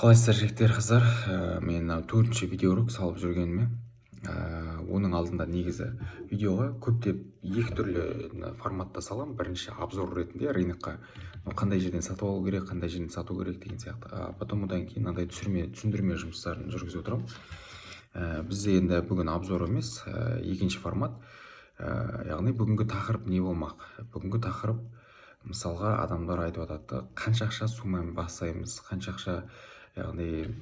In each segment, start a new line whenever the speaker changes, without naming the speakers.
Қалайсыздар жігіттер, қыздар? Мен төртінші видеоролик салып жүргеніме. Оның алдында негізі видеоға көптеп екі түрлі форматта салам. Бірінші обзор ретінде рынокқа қандай жерден сатып алу керек, қандай жерден сату керек деген сияқты. Потом одан кейін мынандай түсіндірме жұмыстарын жүргізіп отырамын. Бізде енді бүгін обзор емес, екінші формат. Яғни бүгінгі тақырып не болмақ? Бүгінгі тақырып мысалға адамдар айтып жатады, қанша ақша суммамен бастаймыз, қанша ақша, яғни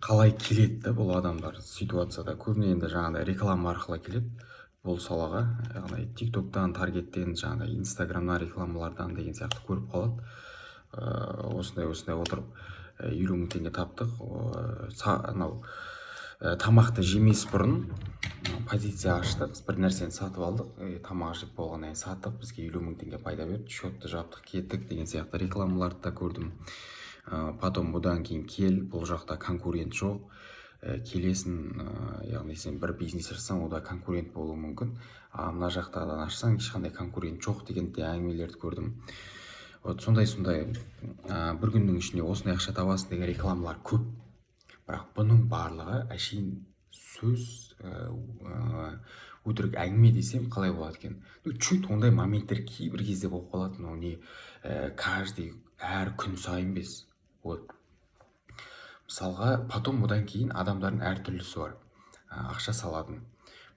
қалай келеді бұл адамдар ситуацияда. Көбіне енді жаңағыдай реклама арқылы келеді бұл салаға, яғни тиктоктан, таргеттен, жаңағыдай инстаграмнан рекламалардан деген сияқты көріп қалады. Осындай отырып 50 мың теңге таптық. Анау тамақты жемес бұрын позиция аштық, бір нәрсені сатып алдық, тамақ жеп болғаннан кейін саттық, бізге 50 мың теңге пайда берді, счетты жаптық, кеттік деген сияқты рекламаларды да көрдім. Потом бұдан кейін кел, бұл жақта конкурент жоқ, келесін, яғни сен бір бизнес ашсаң, ода конкурент болуы мүмкін, мына жақтадан ашсаң ешқандай конкурент жоқ деген де әңгімелерді көрдім. Вот сондай бір күннің ішінде осындай ақша табасың деген рекламалар көп. Бірақ бұның барлығы әшейін сөз, өтірік әңгіме десем қалай болады екен? Чуть ондай моменттер кейбір кезде болып қалады, но не каждый әр күн сайын емес. Вот. Мысалға, потом одан кейін адамдардың әртүрлісі бар. Ақша салатын.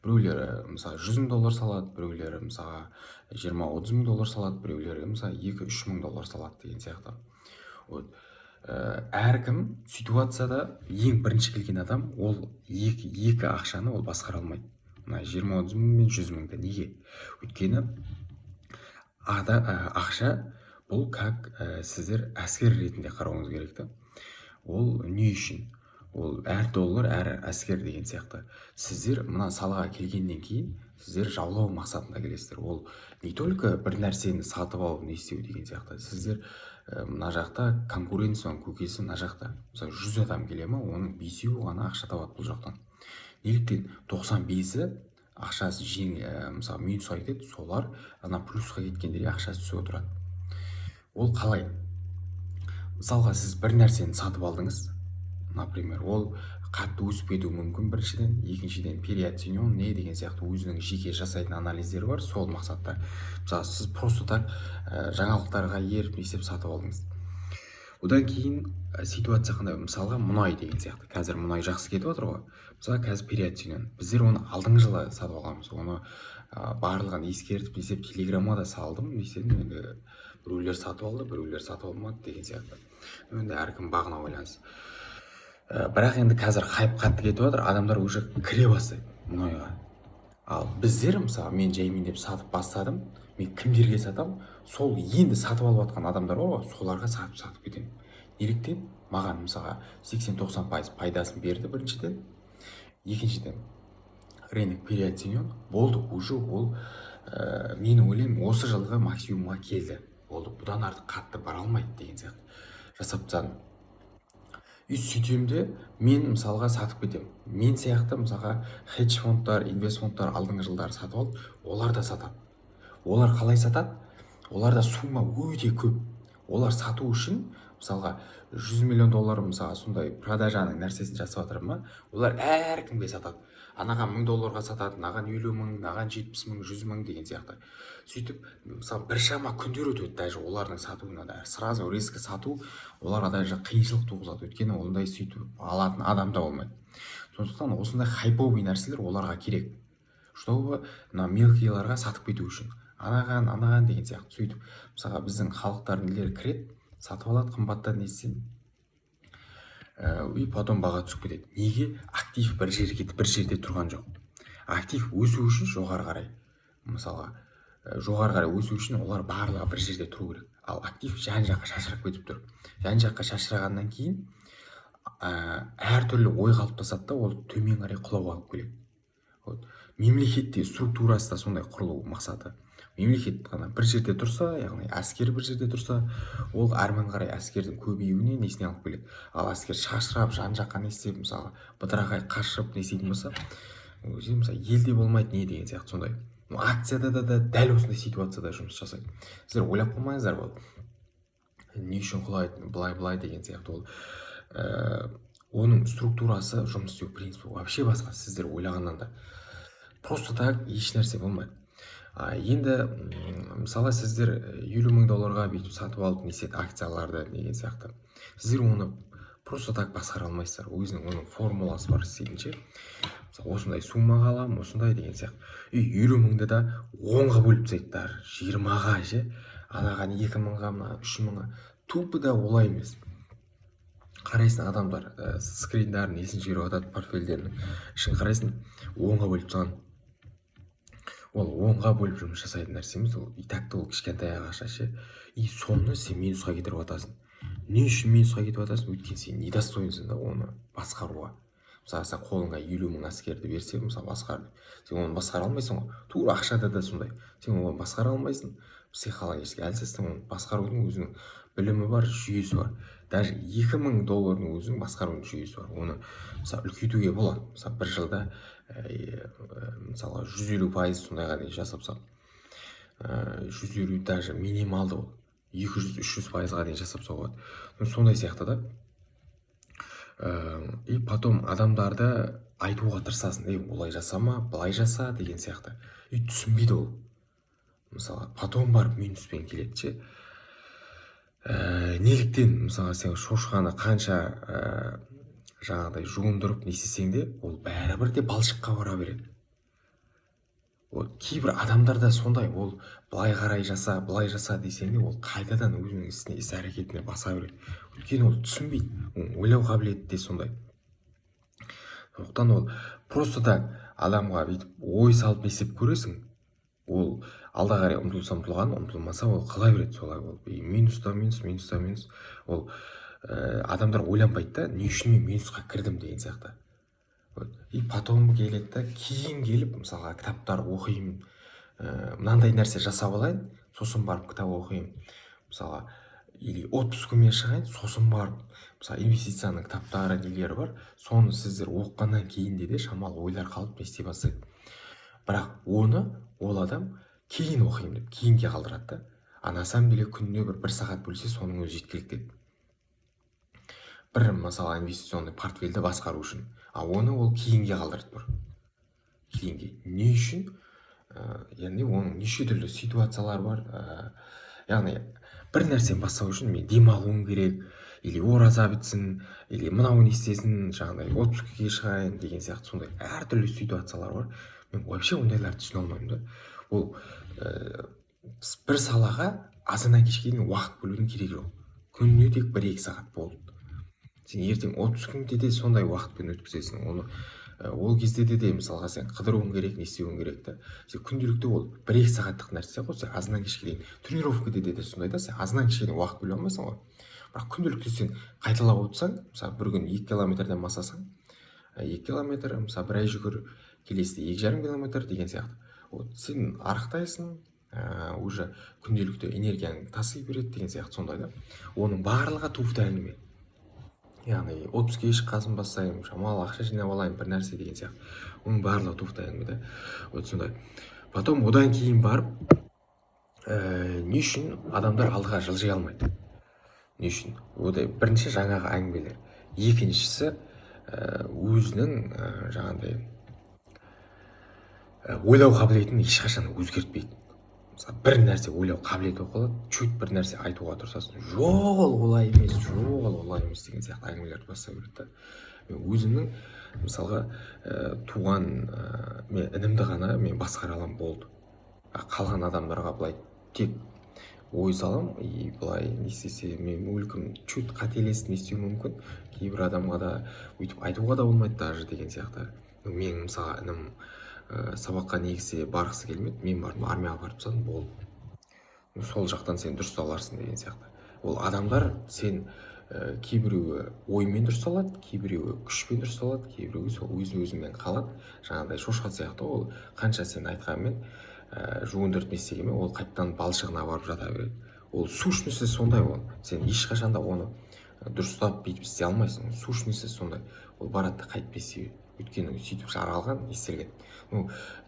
Біреулері мысалы 100 мың доллар салады, біреулері мысалы 20-30 мың доллар салады, біреулері мысалы 2-3 мың доллар салады деген сияқты. Вот. Әркім ситуацияда ең бірінші келген адам, ол екі ақшаны ол басқара алмайды. 20-30 мың мен 100 мыңды. Неге? Өйткені ақша бұл как сіздер әскер ретінде қарауыңыз керек. Ол не үшін? Ол әр доллар, әр әскер деген сияқты. Сіздер мына салаға келгеннен кейін сіздер жаулау мақсатында келесіздер. Ол не только бір нәрсені сатып алып не істеу деген сияқты. Сіздер мына жақта конкуренцияның көкесі мына жақта. Мысалы 100 адам келе ма, оның 5-еуі ғана ақша табады бұл жақтан. Неліктен 95-і ақшасы мысалы минус айтады, солар ана плюсқа кеткендерге ақшасы түсіп отырады. Ол қалай? Мысалға сіз бір нәрсені сатып алдыңыз, например, ол қатты өсіп кетуі мүмкін біріншіден, екіншіден переоценен не деген сияқты өзінің жеке жасайтын анализдері бар, сол мақсатта. Мысалы сіз просто так жаңалықтарға еріп есеп сатып алдыңыз. Одан кейін ситуация қандай? Мысалға мұнай деген сияқты. Қазір мұнай жақсы кетіп отыр ғой. Мысалы қазір переоценен. Біздер оны алдыңғы жылы сатып алғанбыз. Оны барлығын ескертіп, есеп телеграмма да салдым. Есебім енді біреулер сатып алды, біреулер сатып алмады деген сияқты. Енді әркім бағына байланысты. Бірақ енді қазір хайп қатты кетіп отыр, адамдар уже кіре бастайды мұнайға. Ал біздер мысалы мен жаймен деп сатып бастадым, мен кімдерге сатам, сол енді сатып алып жатқан адамдар бар ғой, соларға сатып кетемін. Неліктен? Маған мысалға 80-90% пайдасын берді біріншіден, екіншіден рынок переоценен, болды, уже ол мен ойлаймын осы жылғы максимумға келді. Болды, бұдан артық қатты бара алмайды деген сияқты жасап тастадым. Сөйтемде мен мысалға сатып кетемін. Мен сияқты мысалға хедж фондтар, инвест фондтар алдыңғы жылдары сатып алды, олар да сатады. Олар қалай сатады? Оларда сумма өте көп. Олар сату үшін мысалға 100 миллион доллар мысалға сондай продажаның нәрсесін жасап жатыр ма, олар әркімге сатады. Анаған 1000 долларға сатады, наған 50 мың, наған 70 мың, 100 мың деген сияқты. Сөйтіп, мысалы біршама күндер өтеді, даже олардың сатуына да. Сразу резко сату оларға даже қиыншылық туғызады. Өйткені ондай сөйтіп алатын адам да болмайды. Сондықтан осындай хайповый нәрселер оларға керек. Чтобы мелкийларға сатып кету үшін. Анаған деген сияқты. Сөйтіп, мысалға біздің халықтардың нелері кіреді, сатып алады, қымбаттан несін. И потом баға түсіп кетеді. Неге? Актив бір жерде тұрған жоқ. Актив өсу үшін жоғары қарай. Мысалға, жоғары қарай өсу үшін олар барлығы бір жерде тұру керек. Ал актив жан-жаққа шашырап кетіп тұр. Жан-жаққа шашырағаннан кейін әртүрлі ой қалыптасады да, ол төмен қарай құлауға алып келеді. Мемлекетте структурасы да сондай құрылу мақсаты. Мемлекет қана бір жерде тұрса, яғни әскер бір жерде тұрса, ол әрмен қарай әскердің көбеюіне несіне алып келеді. Ал әскер шашырап, жан-жаққа не істеп, мысалы бытырақай қашырып не істейтін болса, мысалы елде болмайды не деген сияқты сондай. Акцияда да дәл осындай ситуацияда жұмыс жасайды. Сіздер ойлап қалмаңыздар, не үшін құлайды, былай деген сияқты. Ол оның структурасы, жұмыс істеу принципі вообще басқа, сіздер ойлағаннан да. Просто так еш нәрсе болмайды. Енді мысалы сіздер $50,000 бүйтіп сатып алып несет акцияларды деген сияқты. Сіздер оны просто так басқара алмайсыздар. Өзінің оның формуласы бар істейтінше. Мысалы осындай суммаға аламын, осындай деген сияқты. 50,000-ды да 10-ға бөліп тастайды, даже 20-ға ше. Анаған 2,000-ға, мына 3,000-ға. Тупо да олай емес. Қарайсың, адамдар скриндарын есін жіберіп жатады, портфельдерінің ішін қарайсың, 10-ға бөліп тастаған. Ол 10-ға бөліп жұмыс жасайтын нәрсе емес, ол и так ол кішкентай ақша ше. И соны сен минусқа кетіріп жатасың. Не үшін минусқа кетіп жатасың? Өйткені сен недостойнсың да оны басқаруға. Мысалы сен қолыңа 50,000 әскерді берсе, мысалы басқарды, сен оны басқара алмайсың ғой. Тура ақшада да сондай. Сен оны басқара алмайсың. Психологически әлсізсің, оны басқарудың өзінің білімі бар, жүйесі бар. Даже $2,000 өзінің басқарудың жүйесі бар. Оны мысалы үлкейтуге болады. Мысалы бір жылда мысалы 150% сондайға дейін жасапсақ, 150 даже минималды ол 200-300%-ға дейін жасапса болады. Сондай сияқты да. И потом адамдарды айтуға тырысасың, олай жасама, былай жаса деген сияқты. И түсінбейді ол. Мысалы потом барып минуспен келеді ше. Неліктен мысалы сен шошқаны қанша жаңағыдай жуындырып не істесең де, ол бәрібір де балшыққа бара береді. Кейбір адамдарда сондай, ол былай қарай жаса, былай жаса десең де, ол қайтадан өзінің ісіне, іс әрекетіне баса береді. Өйткені ол түсінбейді, ойлау қабілеті де сондай. Сондықтан ол просто так адамға бүйтіп ой салып несеп көресің, ол алда қарай ұмтылса ұмтылған, ұмтылмаса ол қала береді солай. Ол минуста минус. Ол адамдар ойланбайды да, не үшін мен минусқа кірдім деген сияқты. И потом келеді да, кейін келіп мысалға кітаптар оқимын, мынандай нәрсе жасап алайын, сосын барып кітап оқимын. Мысалға или отпускіме шығайын, сосын барып мысалы инвестицияның кітаптары нелері бар, соны сіздер оққаннан кейін де шамалы ойлар қалып не істей бастайды. Бірақ оны ол адам кейін оқимын деп кейінге қалдырады да. На самом деле күніне бір сағат бөлсе, соның өзі жеткілікті. Бір мысалы инвестиционный портфельді басқару үшін. Оны ол кейінге қалдырды бір. Кейінге. Не үшін? Яғни оның неше түрлі ситуациялар бар. Яғни бір нәрсені бастау үшін мен демалуым керек, или ораза бітсін, или мынау не істесін, жаңағыдай отпускіге шығайын деген сияқты сондай әртүрлі ситуациялар бар. Мен вообще ондайларды түсіне алмаймын да. Ол бір салаға азаннан кешке дейін уақыт бөлудің керегі жоқ. Күніне тек 1-2 сағат болды. Сен ертең отпускіңде де сондай уақытпен өткізесің. Оны ол кезде де мысалға сен қыдыруың керек, не істеуің керек та. Сен күнделікті ол 1-2 сағаттық нәрсе ғой, сен азаннан кешке дейін тренировкада де сондай да, сен азаннан кешке дейін уақыт бөле алмайсың ғой. Бірақ күнделікті сен қайталап отырсаң, мысалы бір күн 2 километрден басасаң, 2 километр, мысалы бір ай жүгір, келесіде 2,5 километр деген сияқты. Сен арықтайсың, уже күнделікті энергияны таси береді деген сияқты сондай да. Оның барлығы туфта әңгіме. Яғни отпускіге шыққасын бастаймын, шамалы ақша жинап алайын, бір нәрсе деген сияқты. Оның барлығы туфта әңгіме да. Сондай. Потом одан кейін барып, не үшін адамдар алдыға жылжи алмайды? Не үшін? Бірінші жаңағы әңгімелер. Екіншісі өзінің жаңағыдай ойлау қабілетін ешқашан өзгертпейді. Мысалы бір нәрсе ойлау қабілеті қалады, чуть бір нәрсе айтуға тұрсасын, жоқ ол олай емес деген сияқты әңгімелерді бастап береді да. Мен өзімнің мысалға туған мен інімді ғана мен басқара аламын, болды. Қалған адамдарға былай тек ой салам, и былай не істесе мен мүмкін чуть қателесіп не істеуі мүмкін, кейбір адамға да өйтіп айтуға да болмайды даже деген сияқты. Мен мысалы інім сабаққа негізі барғысы келмеді, мен бардым, армияға барып тастадым, болды. Сол жақтан сен дұрысталарсың деген сияқты. Ол адамдар сен кейбіреуі оймен дұрысталады, кейбіреуі күшпен дұрысталады, кейбіреуі сол өзімен қалады. Жаңағыдай шошқа сияқты, ол қанша сен айтқанмен жуындырып не істегенмен ол қайтадан балшығына барып жата береді. Ол сущності сондай ол. Сен ешқашанда оны дұрыстап бүйтіп істей алмайсың. Сущності сондай. Ол барады қайтып істей береді. Өйткені сөйтіп жаралған, естелген.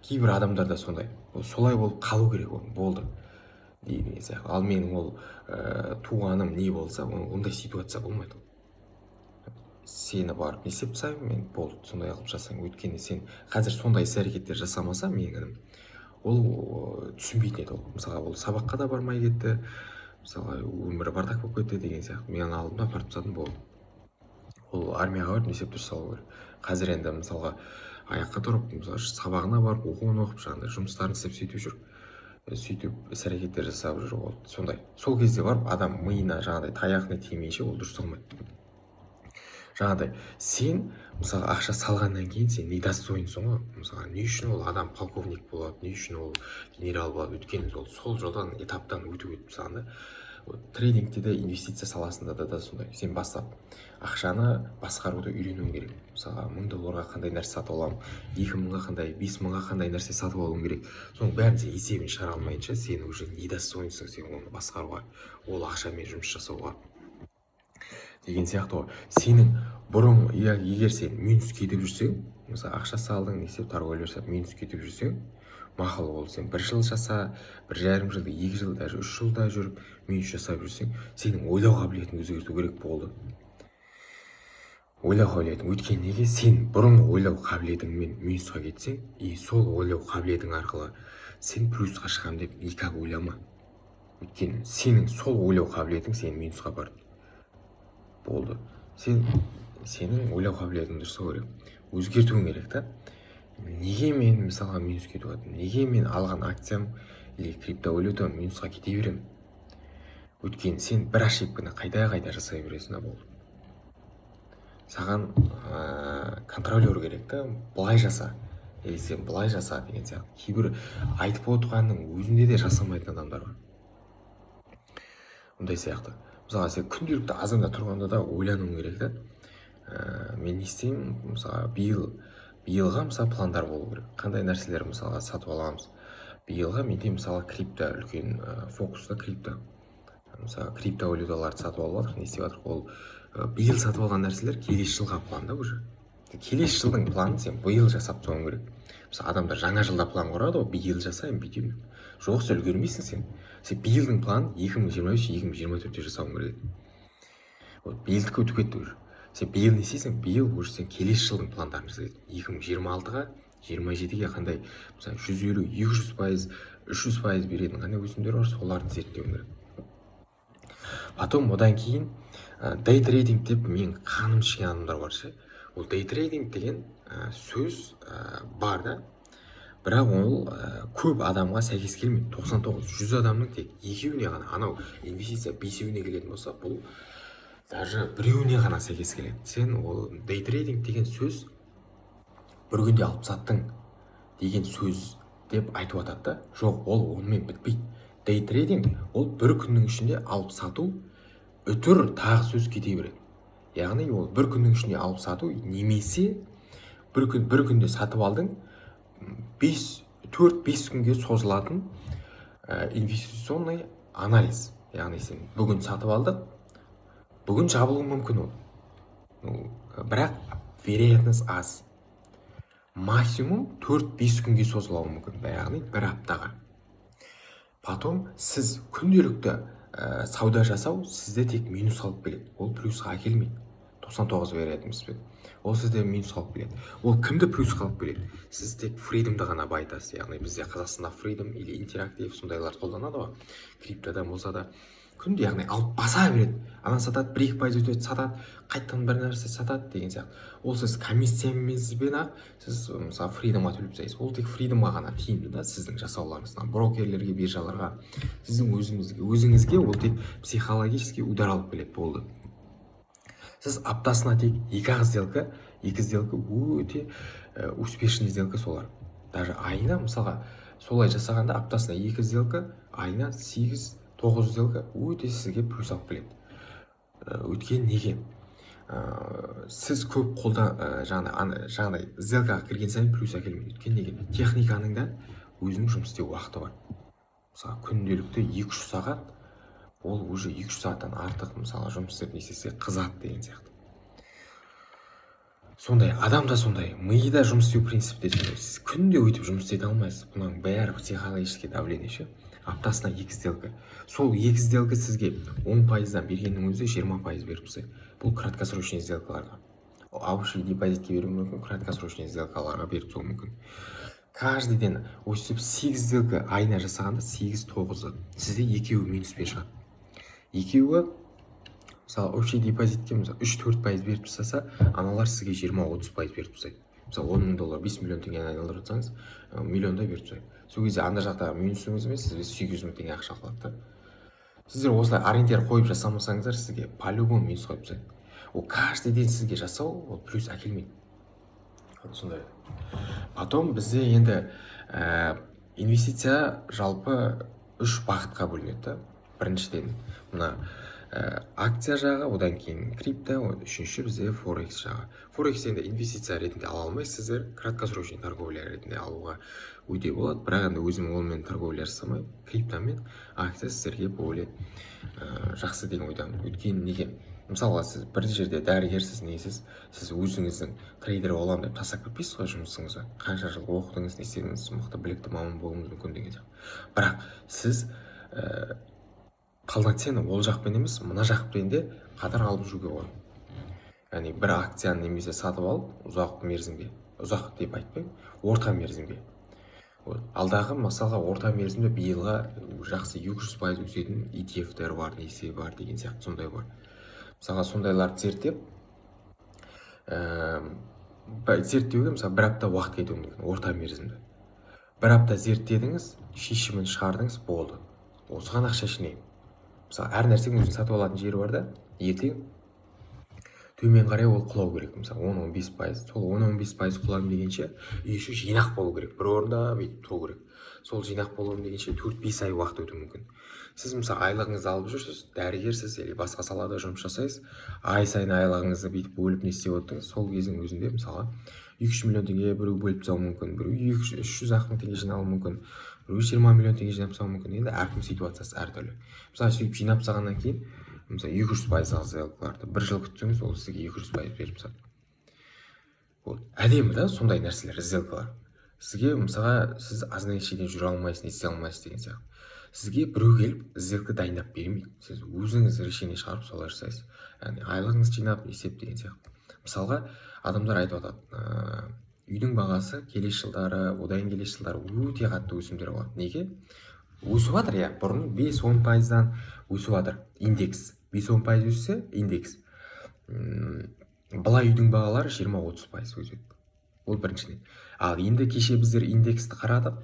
Кейбір адамдарда сондай. Солай болып қалу керек, болды. деген сияқты. Ал менің ол туғаным не болса, ондай ситуация болмайды. Сені барып не істеп тастаймын мен, болды, сондай қылып жасаң. Өйткені сен қазір сондай іс-әрекеттер жасамаса, менің інім, ол түсінбейтін еді. Ол мысалға ол сабаққа да бармай кетті, мысалға өмірі бардак болып кетті деген сияқты. Менің алдымда апарып тастадым, болды. Ол армияға барып не істеп дұрыс салу керек. Қазір енді мысалға аяққа тұрып, мысалы сабағына барып, оқуын оқып, жаңағыдай жұмыстарын істеп сөйтіп жүр. Сөйтіп іс-әрекеттер жасап жүр. Ол сондай. Сол кезде барып адам миына жаңағыдай таяқны тимейінше ол дұрыс салмайды. Жаңағыдай сен мысалы ақша салғаннан кейін сен недостойнсың ғой. Мысалы не үшін ол адам полковник болады, не үшін ол генерал болады? Өйткені ол сол жолдан этаптан өтіп мысалы да. Трейдингте де, инвестиция саласында да сондай. Сен бастап ақшаны басқаруды үйренуің керек. Мысалға $1000 қандай нәрсе сатып аламын, 2000-ға қандай, 5000-ға қандай нәрсе сатып алуың керек. Соның бәрін сен есебін шығара алмайынша сен уже недостойнсың сен оны басқаруға, ол ақшамен жұмыс жасауға деген сияқты ғой. Сенің бұрын егер сен минус кетіп жүрсең, мысалы ақша салдың, не істеп торговля жасап минус кетіп жүрсең, мақұл, ол сен 1 жыл жаса, 1,5 жылда, 2 жыл, даже 3 жылда жүріп минус жасап жүрсең, сенің ойлау қабілетін өзгерту керек болды. Ойлау қабілетін. Өйткені неге сен бұрынғы ойлау қабілетіңмен минусқа кетсең, и сол ойлау қабілетің арқылы сен плюсқа шығамын деп никак ойлама. Өйткені сенің сол ойлау қабілетің сені минусқа апарды. Болды. Сенің ойлау қабілетіңді дұрыстау керек. Өзгертуің керек та. Неге мен мысалға минус кетіп жатырмын? Неге мен алған акциям или криптовалютам минусқа кете беремін? Өйткені сен бір ошибканы қайта жасай бересің, болды. Саған контролер керек та, былай жаса, или сен былай жаса деген сияқты. Кейбір айтып отырғанның өзінде де жасамайтын адамдар бар. Ондай сияқты. Мысалға сен күнделікті азанда тұрғанда да ойлануың керек та. Мен не істеймін? Мысалға биылға мысалы пландар болу керек. Қандай нәрселер мысалға сатып аламыз. Биылға менде мысалы крипто үлкен фокуста крипто. Мысалы криптовалюталарды сатып алып жатыр, не істеп жатыр? Ол биыл сатып алған нәрселер келесі жылға планда уже. Келесі жылдың планын сен биыл жасап тастауың керек. Мысалы адамдар жаңа жылда план құрады ғой, биыл жасаймын, бүйтемін. Жоқ, сен үлгермейсің сен. Сен биылдың планын 2023-2024-те жасауың керек. Вот биылдікі өтіп кетті уже. Сен биыл не істейсің? Биыл уже сен келесі жылдың пландарын жасайсың. 2026-ға, 27-ге қандай, мысалы 150, 200%, 300% беретін қандай өсімдер бар, соларды зерттеуің керек. Потом одан кейін day trading деп мен қаным ішкен адамдар бар ше. Ол day trading деген сөз бар да. Бірақ ол көп адамға сәйкес келмейді. 99-100 адамның тек 2-еуіне ғана, анау инвестиция 5-еуіне келетін болса, бұл даже 1-еуіне ғана сәйкес келеді. Сен ол day trading деген сөз бір күнде алып саттың деген сөз деп айтып жатады да. Жоқ, ол онымен бітпейді. Day trading ол бір күннің ішінде алып сату үтір тағы сөз кете береді. Яғни ол бір күннің ішінде алып сату немесе бір күнде сатып алдың, 4-5 күнге созылатын инвестиционный анализ. Яғни сен бүгін сатып алдық, бүгін жабылуы мүмкін ол. Бірақ вероятность аз. Максимум 4-5 күнге созылуы мүмкін, яғни 1 аптаға. Потом сіз күнделікті сауда жасау сізде тек минус алып келеді. Ол плюсқа келмейді. 99 вероятностьпен. Ол сізде минус алып келеді. Ол кімді плюсқа алып келеді? Сіз тек фридомды ғана байтасыз. Яғни бізде Қазақстанда фридом или интерактив сондайлар қолданады ғой. Криптодан болса да күнде, яғни алып баса береді. Ана сатады, 1-2 пайыз өтеді, сатады, қайтадан бір нәрсе сатады деген сияқты. Ол сіз комиссияңызбен ақ сіз мысалы фридомға төлеп тастайсыз. Ол тек фридомға ғана тиімді да, сіздің жасауларыңыздан. Брокерлерге, биржаларға, сіздің өзіңізге ол тек психологический удар алып келеді, болды. Сіз аптасына тек 2 сделка өте успешный сделка солар. Даже айына мысалға солай жасағанда аптасына 2 сделка, айына 8-9 сделка өте сізге плюс алып келеді. Өйткені неге? Сіз көп жаңағыдай сделкаға кірген сайын плюс әкелмейді. Өйткені неге? Техниканың да өзінің жұмыс істеу уақыты бар. Мысалы күнделікті 200 сағат, ол уже 200 сағаттан артық мысалы жұмыс істеп несесе қызады деген сияқты. Сондай, адам да сондай, мида жұмыс істеу принципте сондай. Сіз күнде өйтіп жұмыс істете алмайсыз. Бұның бәрі психологический давление ше. аптасына 2 сделка. Сол 2 сделка сізге 10%-дан бергеннің өзі 20% беріп тастайды. Бұл краткосрочный сделкаларға. Общий депозитке беруі мүмкін, краткосрочный сделкаларға беріп тастауы мүмкін. Каждый ден өстіп 8 сделка айына жасағанда 8-9 сізде екеуі минуспен шығады. Екеуі мысалы общий депозитке мысалы 3-4% беріп тастаса, аналар сізге 20-30% беріп тастайды. Мысалы 10 мың доллар 5 миллион теңгені айналдырып жатсаңыз, миллиондай беріп тастайды. Сол кезде анда жақта минусыңыз емес, сізге 800 мың теңге ақша қалады да. Сіздер осылай ориентир қойып жасамасаңыздар, сізге по-любому минус қойып тастайды. Ол каждый ден сізге жасау, ол плюс әкелмейді. Сондай. Потом бізде енді инвестиция жалпы 3 бағытқа бөлінеді да. Біріншіден мына акция жағы, одан кейін крипто, үшінші бізде форекс жағы. Форекс енді инвестиция ретінде ала алмайсыз, сіздер краткосрочный торговля ретінде алуға өте болады, бірақ енді өзім онымен торговля жасамай, криптомен акция сіздерге более жақсы деген ойдамын. Өйткені неге? Мысалға сіз бір жерде дәрігерсіз, несіз, сіз өзіңіздің трейдер боламын деп тастап кетпейсіз ғой жұмысыңызды. Қанша жыл оқыдыңыз, не істедіңіз, мықты білікті маман болуыңыз мүмкін деген сияқты. Бірақ сіз полноценно ол жақпен емес, мына жақпен де қатар алып жүруге болады. Яғни бір акцияны немесе сатып алып, ұзақ мерзімге, ұзақ деп айтпаймын, орта мерзімге. Алдағы мысалға орта мерзімде биылға жақсы 200% өсетін ETF-тер бар, несі бар деген сияқты сондай бар. Мысалға сондайларды зерттеп, зерттеуге мысалы бір апта уақыт кетуі мүмкін, орта мерзімде. Бір апта зерттедіңіз, шешімін шығардыңыз, болды. Осыған ақша жинаймын. Мысалы әр нәрсенің өзін сатып алатын жері бар да, ертең төмен қарай ол құлау керек. Мысалы 10-15%, сол 10-15% құлам дегенше еще жинақ болу керек. Бір орында бүйтіп тұру керек. Сол жинақ болу дегенше 4-5 ай уақыт өтуі мүмкін. Сіз мысалы айлығыңызды алып жүрсіз, дәрігерсіз, или басқа салада жұмыс жасайсыз, ай сайын айлығыңызды бүйтіп бөліп не істеп отырсыз, сол кездің өзінде мысалы 2-3 миллион теңге біреу бөліп тастауы мүмкін, біреу 200-300 мың теңге жинауы мүмкін, біреу 20 миллион теңге жинап тастауы мүмкін. Енді әркім ситуациясы әртүрлі. Мысалы сөйтіп жинап тастағаннан кейін мысалы 200% сделкаларды бір жыл күтсеңіз, ол сізге 200% беріп тастады. Әдемі да сондай нәрселер, сделкалар. Сізге мысалға сіз аздан кешеден жүре алмайсыз, есе алмайсыз деген сияқты. Сізге біреу келіп сделка дайындап бермейді. Сіз өзіңіз решение шығарып солай жасайсыз. Яғни айлығыңызды жинап есеп деген сияқты. Мысалға адамдар айтып жатады, үйдің бағасы келесі жылдары, одан келесі жылдары өте қатты өсімдер болады. Неге? Өсіп жатыр, иә, бұрын 5-10%-дан өсіп жатыр. Индекс 5-10% өссе, индекс. Былай үйдің бағалары 20-30% өседі. Ол біріншіден. Ал енді кеше біздер индексті қарадық,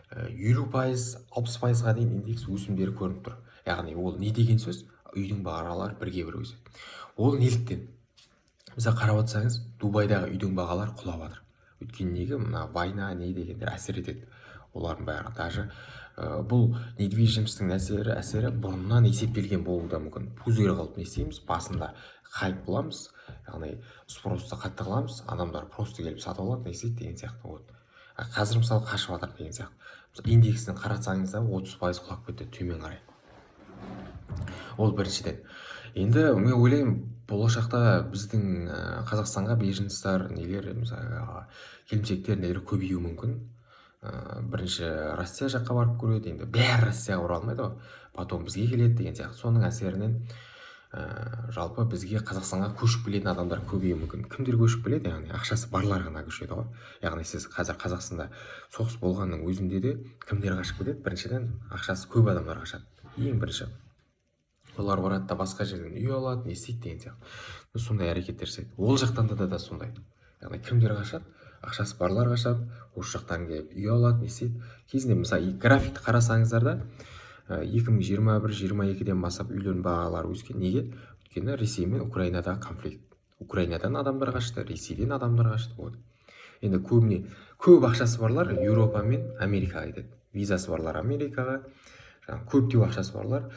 50-60%-ға дейін индекс өсімдері көрініп тұр. Яғни ол не деген сөз? Үйдің бағалары бірге бір өседі. Ол неліктен? Мысалы қарап отырсаңыз, Дубайдағы үйдің бағалары құлап жатыр. Өйткені неге? Мына война не дегендер әсер етеді. Олардың бәрі даже бұл недвижимостьтің әсері бұрыннан есептелген болуы да мүмкін. Пузырь қылып не істейміз? Басында хайп боламыз, яғни спросты қатты қыламыз, адамдар просто келіп сатып алады, не істейді деген сияқты. Қазір мысалы қашып жатыр деген сияқты. Индексін қаратсаңыз да 30% құлап кетті төмен қарай. Ол біріншіден. Енді мен ойлаймын, болашақта біздің Қазақстанға беженецтер нелер, мысалы келімсектер нелер көбеюі мүмкін. Бірінші Россия жаққа барып көреді, енді бәрі Россияға оралмайды ғой, потом бізге келеді деген сияқты. Соның әсерінен жалпы бізге Қазақстанға көшіп келетін адамдар көбеюі мүмкін. Кімдер көшіп келеді? Яғни ақшасы барлар ғана көшеді ғой. Яғни сіз қазір Қазақстанда соғыс болғанның өзінде де кімдер қашып келеді? Біріншіден ақшасы көп адамдар қашады. Ең бірінші. Олар барады да басқа жерден үй алады, не істейді деген сияқты. Сондай әрекеттер істейді. Ол жақтан да сондай. Яғни кімдер қашады? Ақшасы барлар қашады, осы жақтан келіп үй алады, не істейді. Кезінде мысалы графикті қарасаңыздар да 2021-22-ден бастап үйлердің бағалары өскен. Неге? Өйткені Ресей мен Украинадағы конфликт. Украинадан адамдар қашты, Ресейден адамдар қашты. Енді көп ақшасы барлар Еуропа мен Америкаға кетеді. Визасы барлар Америкаға, көптеу ақшасы барлар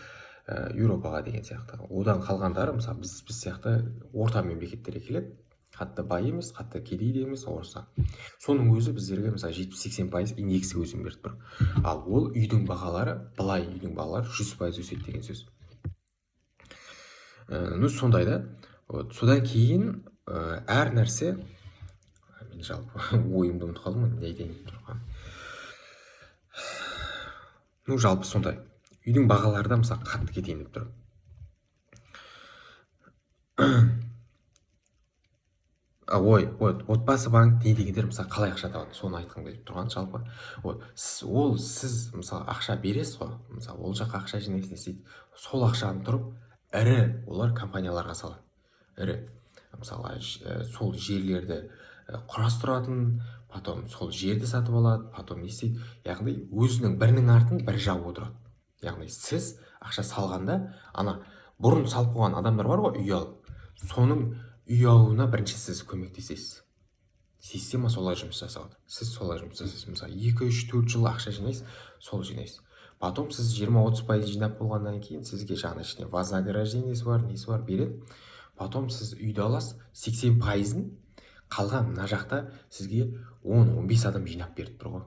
Еуропаға деген сияқты. Одан қалғандары мысалы біз сияқты орта мемлекеттерге келеді. Қатты бай емес, қатты кедей де емес, орыста. Соның өзі біздерге мысалы 70-80% индексі өсім беріп тұр. Ал ол үйдің бағалары, былай үйдің бағалары 100% өседі деген сөз. Сондай да. Содан кейін әр нәрсе, мен жалпы ойымды ұмытып қалдым, не айтайын деп тұрған. Ну жалпы сондай. Үйдің бағалары да мысалы қатты кетейін деп тұр. Ой, отбасы банк не дегендер мысалы қалай ақша табады, соны айтқым келіп тұрған жалпы. Сіз мысалы ақша бересіз ғой, мысалы ол жаққа ақша жинайсыз, не істейді, сол ақшаны тұрып ірі олар компанияларға салады. Ірі мысалға сол жерлерді құрастыратын, потом сол жерді сатып алады, потом не істейді, яғни өзінің бірінің артын бірі жауып отырады. Яғни сіз ақша салғанда ана бұрын салып қойған адамдар бар ғой, үй алып, соның үй алуына бірінші сіз көмектесесіз. Система солай жұмыс жасалады. Сіз солай жұмыс жасайсыз. Мысалы 2-3-4 жыл ақша жинайсыз, сол жинайсыз. Потом сіз 20-30% жинап болғаннан кейін сізге жаңағы ішіне вознаграждениесі бар, несі бар береді. Потом сіз үйді аласыз, 80%-ын қалған мына жақта сізге 10-15 адам жинап беріп тұр ғой.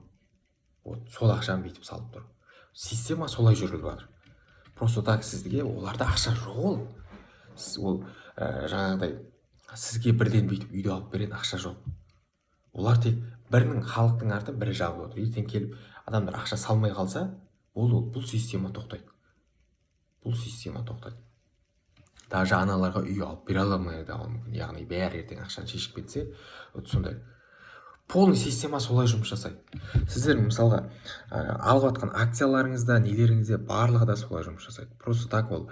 Вот сол ақшаны бүйтіп салып тұр. Система солай жүргізіп жатыр. Просто так сізге оларда ақша жоқ ол. Ол жаңағыдай сізге бірден бүйтіп үйді алып беретін ақша жоқ. Олар тек бірінің халықтың арты бірі жабылып отыр. Ертең келіп адамдар ақша салмай қалса, бұл система тоқтайды. Бұл система тоқтайды. Даже аналарға үй алып бере алмай да мүмкін. Яғни бәрі ертең ақшаны шешіп кетсе, сондай. Полный система солай жұмыс жасайды. Сіздер мысалға алып жатқан акцияларыңызда, нелеріңізде барлығы да солай жұмыс жасайды. Просто так ол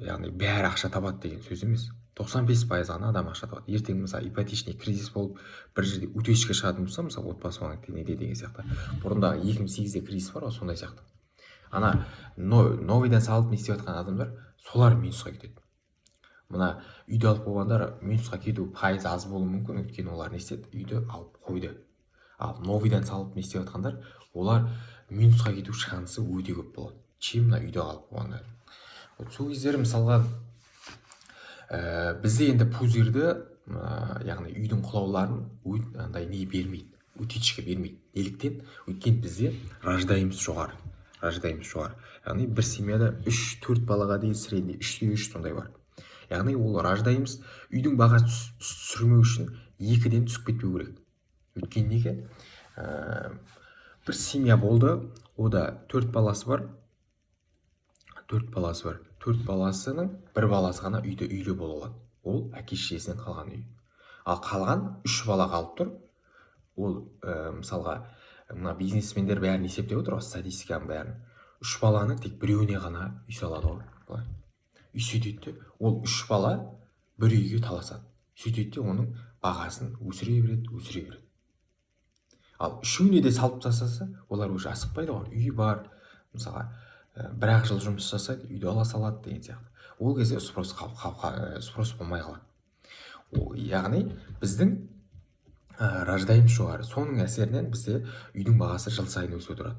яғни бәрі ақша табады деген сөз емес. 95% ғана адам ақша табады. Ертең мысалы ипотечный кризис болып бір жерде утечка шығатын болса, мысалы отбасы банкте неде деген сияқты. Бұрында 2008-де кризис бар ғой, сондай сияқты. Ана новыйдан салып не істеп жатқан адамдар, солар минусқа кетеді. Мына үйді алып қойғандар минусқа кету пайызы аз болуы мүмкін, өйткені олар не істеді, үйді алып қойды. Ал новыйдан салып не істеп жатқандар, олар минусқа кету шансы өте көп болады. Чем мына үйді алып қойғандар. Сол кездері мысалға бізде енді пузырьды, яғни үйдің құлауларын андай не бермейді, утечка бермейді. Неліктен? Өйткені бізде рождаемость жоғары. Яғни бір семьяда 3-4 балаға дейін средний 3-3 сондай бар. Яғни ол рождаемость үйдің бағасы түсірмеу үшін 2-ден түсіп кетпеу керек. Өйткені неге? Бір семья болды, ода 4 баласы бар. 4 баласының бір баласы ғана үйде үйлі бола алады. Ол әке-шешесінен қалған үй. Ал қалған 3 бала қалып тұр. Ол мысалға мына бизнесмендер бәрін есептеп отыр ғой, статистиканың бәрін. 3 баланың тек біреуіне ғана үй салады ғой. Үй сөйтеді, ол 3 бала бір үйге таласады. Сөйтеді, оның бағасын өсіре береді. Ал үшеуіне де салып тастаса, олар уже асықпайды ғой. Үй бар, мысалға бір-ақ жыл жұмыс жасайды, үйді ала салады деген сияқты. Ол кезде спрос болмай қалады. Яғни біздің рождаемость жоғары. Соның әсерінен бізде үйдің бағасы жыл сайын өсіп отырады.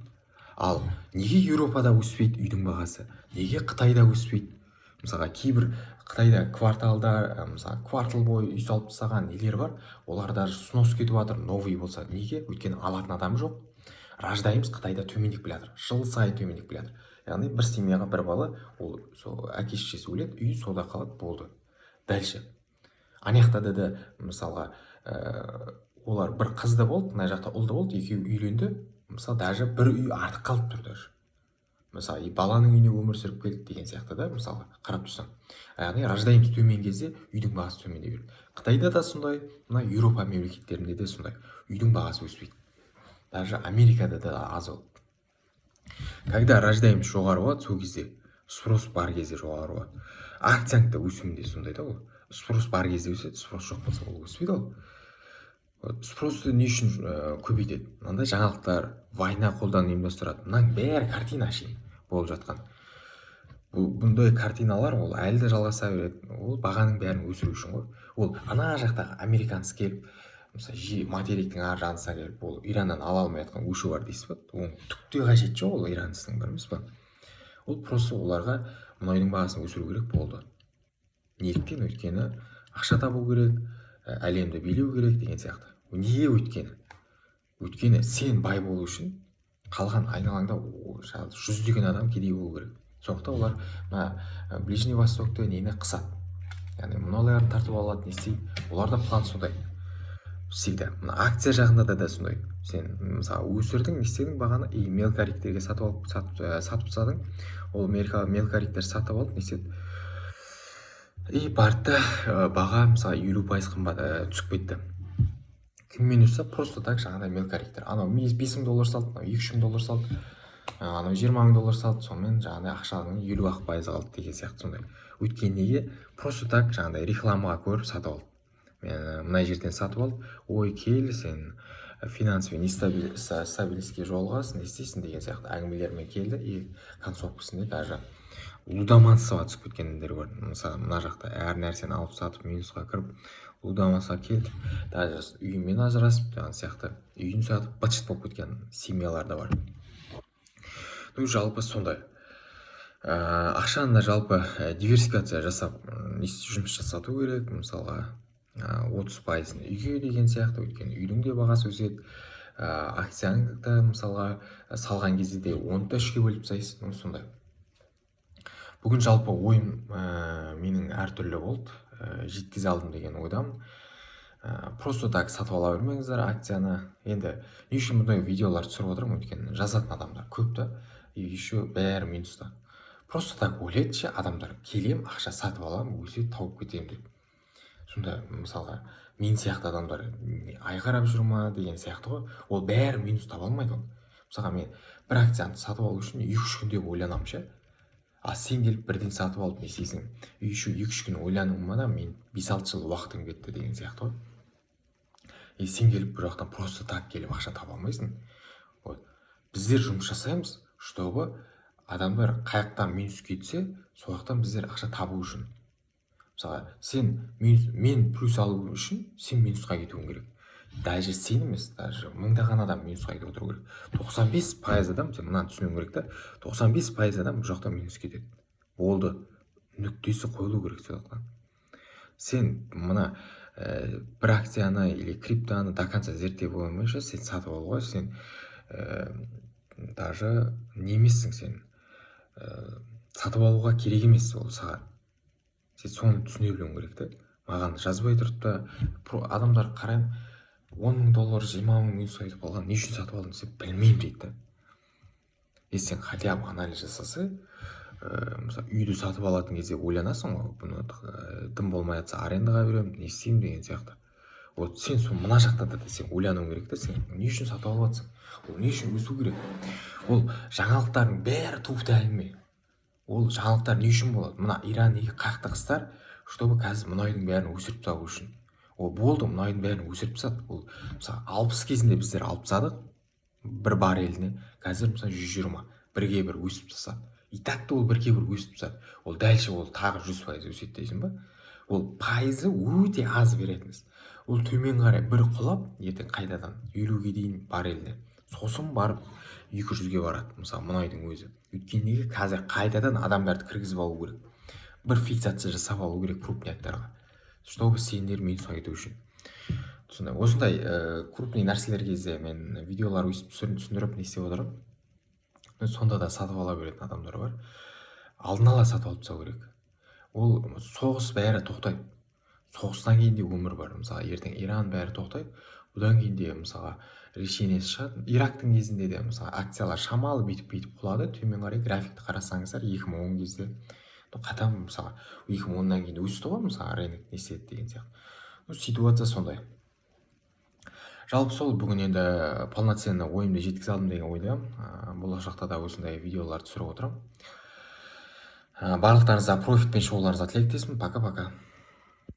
Ал неге Еуропада өспейді үйдің бағасы? Неге Қытайда өспейді? Мысалға кейбір Қытайда квартал бойы үй салып тастаған нелер бар, олар даже снос кетіп жатыр, новый болса. Неге? Өйткені алатын адам жоқ. Рождаемость Қытайда төмендеп келе жатыр, жыл сайын төмендеп келе жатыр. Яғни бір семьяға бір бала, ол әке-шешесі өледі, үй сода қалады, болды. Дальше ана жақта да мысалға олар бір қызды болды, мына жақта ұлды болды, екеуі үйленді, мысалы даже бір үй артық қалып тұр даже. Мысалы баланың үйіне өмір сүріп келді деген сияқты да, мысалға қарап тұрсаң. Яғни рождаемость төмен кезде үйдің бағасы төмендей береді. Қытайда да сондай, мына Еуропа мемлекеттерінде де сондай, үйдің бағасы өспейді. Даже Америкада да аз ол. Когда рождаемость жоғары болады, сол кезде спрос бар кезде жоғары болады. Акцияң да өсуінде сондай да ол. Спрос бар кезде өседі, спрос жоқ болса ол өспейді ол. Спросты не үшін көбейтеді? Мынандай жаңалықтар, война қолдан ұйымдастырады. Мынаның бәрі картина ашайын болып жатқан. Бұндай картиналар ол әлі де жалғаса береді. Ол бағаның бәрін өсіру үшін ғой. Ол ана жақтағы американец келіп, мысалы материктің ар жағына келіп, ол Ираннан ала алмай жатқан өшу бар дейсіз ба? Оның түк те қажеті жоқ, ол иранецтің бар емес па? Ол просто оларға мұнайдың бағасын өсіру керек болды. Неліктен? Өйткені ақша табу керек, әлемді билеу керек деген сияқты. Неге өйткені сен бай болу үшін қалған айналаңда 100-деген адам кедей болу керек. Сондықтан олар Ближний Востокты нені қысады. Яғни мұнайларын тартып алады, не істейді? Оларда план сондай. всегда. Мына акция жағында да сондай. Сен мысалы өсірдің, не істедің бағаны, и мелкориктерге сатып тастадың. Ол мелкориктер сатып алып, не істеді? И барды баға мысалы 50% қымбат түсіп кетті. Кіммен өссе, просто так жаңағыдай мелкориктер. Анау $5,000 салды, анау $2,000 салды, анау $20,000 салды, сонымен жаңағыдай ақшаның 50% қалды деген сияқты сондай. Өйткені неге? Просто так жаңағыдай рекламаға көріп сатып алды. Мен мына жерден сатып алып, ой кел сен финансовый нестабильностьке жолығасың, не істейсің деген сияқты әңгімелермен келді. И концовкасында даже лудоманствоға түсіп кеткендер бар. Мысалы мына жақта әр нәрсені алып сатып минусқа кіріп лудоманствоға келді. Даже үйімен ажырасып деген сияқты үйін сатып быт-шыт болып кеткен семьялар да бар. Ну жалпы сондай. Ақшаны жалпы диверсификация жасап жұмыс жасату керек. Мысалға 30% үйге деген сияқты, өйткені үйдің де бағасы өседі. Акцияны да мысалға салған кезде де оны да 3-ке бөліп тастайсыз. Сондай. Бүгін жалпы ойым менің әртүрлі болды. Жеткізе алдым деген ойдамын. Просто так сатып ала бермеңіздер акцияны. Енді не үшін бұндай видеолар түсіріп отырмын, өйткені жазатын адамдар көп та, и еще бәрі минуста. Просто так ойлайды адамдар, келем, ақша сатып алам, өседі, тауып кетемін деп. Сонда мысалға мен сияқты адамдар айқарап жүр ма деген сияқты ғой. Ол бәрі минус таба алмайды ол. Мысалға мен бір акцияны сатып алу үшін 2-3 күн деп ойланамын ше. Сен келіп бірден сатып алып не істейсің? Еще 2-3 күн ойлануыма да мен 5-6 жыл уақытым кетті деген сияқты ғой. Сен келіп бір жақтан просто так келіп ақша таба алмайсың. Вот. Біздер жұмыс жасаймыз, чтобы адамдар қаяқтан минус кетсе, сол жақтан біздер ақша табу үшін. Мысалы, мен плюс алу үшін сен минусқа кетуің керек. Даже сен емес, даже мыңдаған адам минусқа кетіп отыру керек. 95% адам, сен мынаны түсінуің керек та, 95% адам бұл жақтан минус кетеді. Болды. Нүктесі қойылу керек сол жақтан. Сен мына бір акцияны или криптоны до конца зерттеп ойламайша, сен сатып алуға, сен даже немессің сен. Сатып алуға керек емес ол саған. Сен соны түсіне білуің керек та. Маған жазбай тұрып та адамдар қараймын, $10,000, $20,000 минус айтып алған, не үшін сатып алдың десе, білмеймін дейді да. Сен хотя бы анализ жасаса, мысалы үйді сатып алатын кезде ойланасың ғой, бұны тым болмай жатса арендаға беремін, не істеймін деген сияқты. Вот сен мына жақта да сен ойлануың керек та, сен не үшін сатып алып жатсың? Ол не үшін өсу керек? Ол жаңалықтардың бәрі туфта әңгіме. Ол жаңалықтар не үшін болады? Мына Иран неге қақтығыстар, чтобы қазір мұнайдың бәрін өсіріп тастау үшін. Ол болды, мұнайдың бәрін өсіріп тастады. Ол мысалы 60 кезінде біздер алып тастадық бір барреліне, қазір мысалы 120, бірге бір өсіп тастады. И так та ол бірге бір өсіп тастады. Ол дальше ол тағы 100% өседі дейсің ба? Ол пайызы өте аз беретініз. Ол төмен қарай бір құлап, ертең қайтадан 50-ге дейін барреліне. Сосын барып 200-ге барады, мысалы мұнайдың өзі. Өйткені қазір қайтадан адамдарды кіргізіп алу керек. Бір фиксация жасап алу керек крупняктарға, чтобы сендер минусқа кету үшін. Осындай крупный нәрселер кезде мен видеолар өйстіп түсіндіріп не істеп отырамын. Сонда да сатып ала беретін адамдар бар. Алдын ала сатып алып тастау керек. Ол соғыс бәрі тоқтайды. Соғыстан кейін де өмір бар. Мысалы ертең Иран бәрі тоқтайды. Одан кейін де мысалға решениесі шығады. Ирактың кезінде де мысалы акциялар шамалы бүйтіп құлады. Төмен қарай графикті қарасаңыздар 2010 кезде қатаң мысалы 2010-нан кейін өсті ғой, мысалы рынок не істеді деген сияқты. Ситуация сондай. Жалпы сол бүгін енді полноценный ойымды жеткізе алдым деген ойдамын. Болашақта да осындай видеолар түсіріп отырамын. Барлықтарыңызға профитпен шығуларыңызға тілектеспін. Пока-пока.